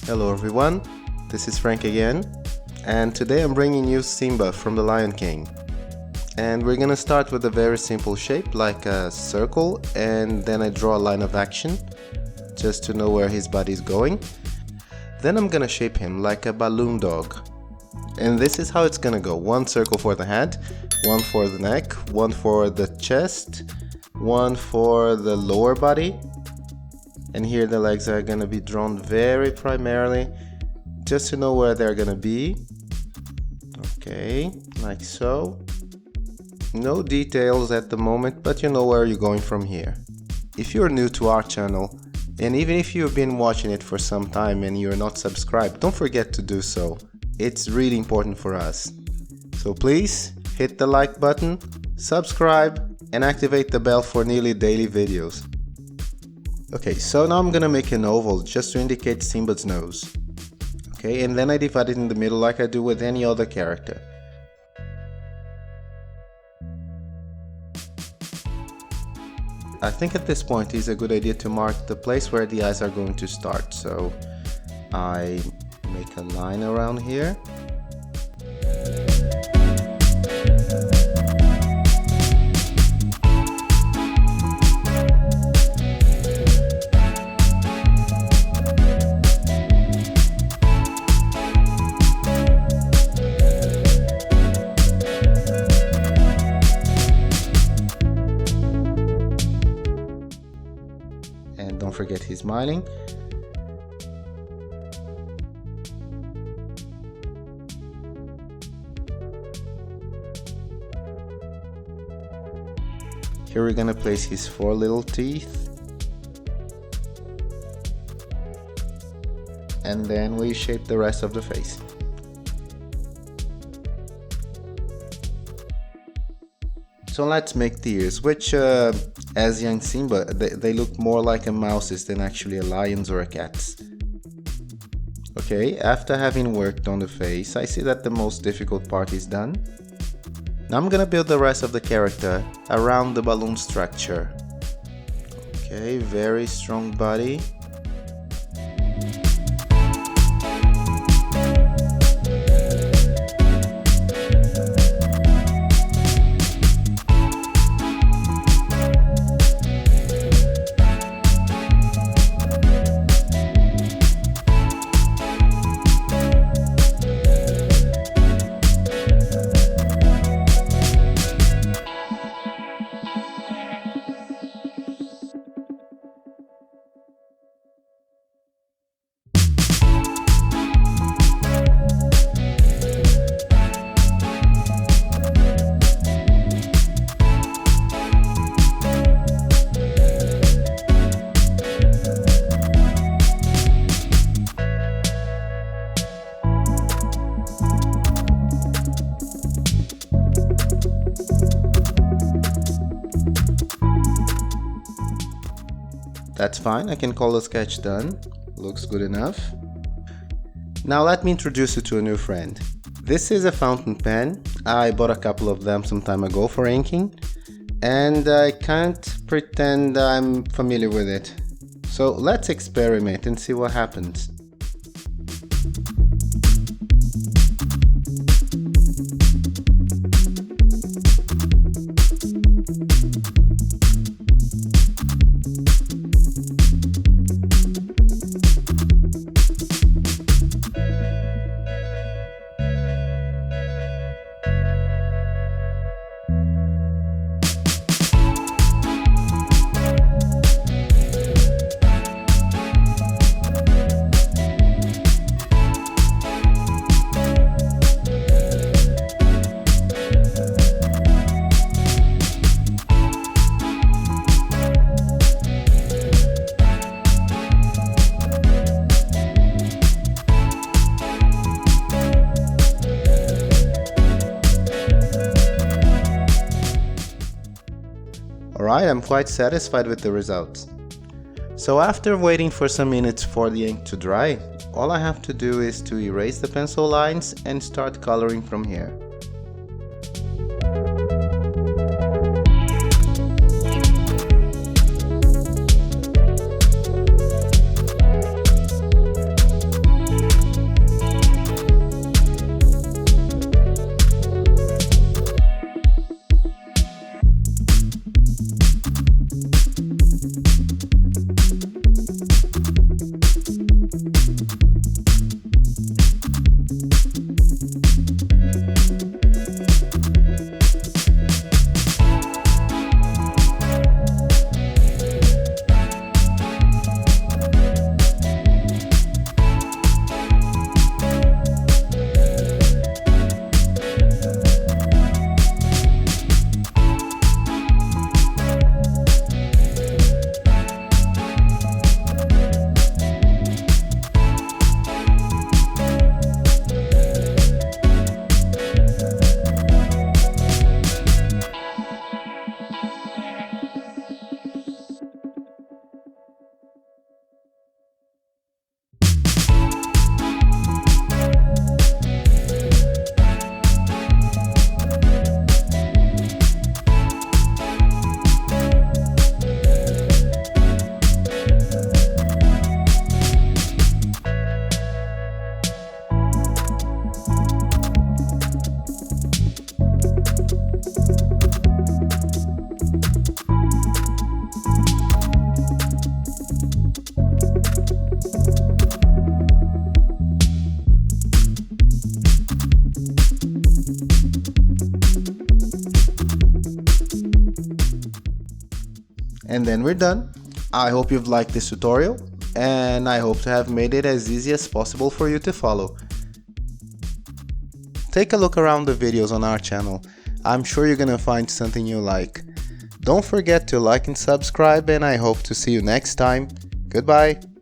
Hello everyone, this is Frank again, and today I'm bringing you Simba from The Lion King. And we're gonna start with a very simple shape like a circle, and then I draw a line of action just to know where his body is going. Then I'm gonna shape him like a balloon dog. And this is how it's gonna go. One circle for the head, one for the neck, one for the chest, one for the lower body. And here the legs are gonna be drawn very primarily, just to know where they're gonna be. Okay, like so. No details at the moment, but you know where you're going from here. If you're new to our channel, and even if you've been watching it for some time and you're not subscribed, don't forget to do so. It's really important for us. So please hit the like button, subscribe, and activate the bell for nearly daily videos. Okay, so now I'm gonna make an oval just to indicate Simba's nose. Okay, and then I divide it in the middle like I do with any other character. I think at this point it's a good idea to mark the place where the eyes are going to start. So I make a line around here. And don't forget he's smiling. Here we're gonna place his 4 little teeth. And then we shape the rest of the face. So let's make the ears, which as young Simba, they look more like a mouse's than actually a lion's or a cat's. Okay, after having worked on the face, I see that the most difficult part is done. Now I'm gonna build the rest of the character around the balloon structure. Okay, very strong body. That's fine, I can call the sketch done. Looks good enough. Now let me introduce you to a new friend. This is a fountain pen. I bought a couple of them some time ago for inking, and I can't pretend I'm familiar with it. So let's experiment and see what happens. Alright, I'm quite satisfied with the results. So after waiting for some minutes for the ink to dry, all I have to do is to erase the pencil lines and start coloring from here. And then we're done. I hope you've liked this tutorial, and I hope to have made it as easy as possible for you to follow. Take a look around the videos on our channel. I'm sure you're gonna find something you like. Don't forget to like and subscribe, and I hope to see you next time. Goodbye!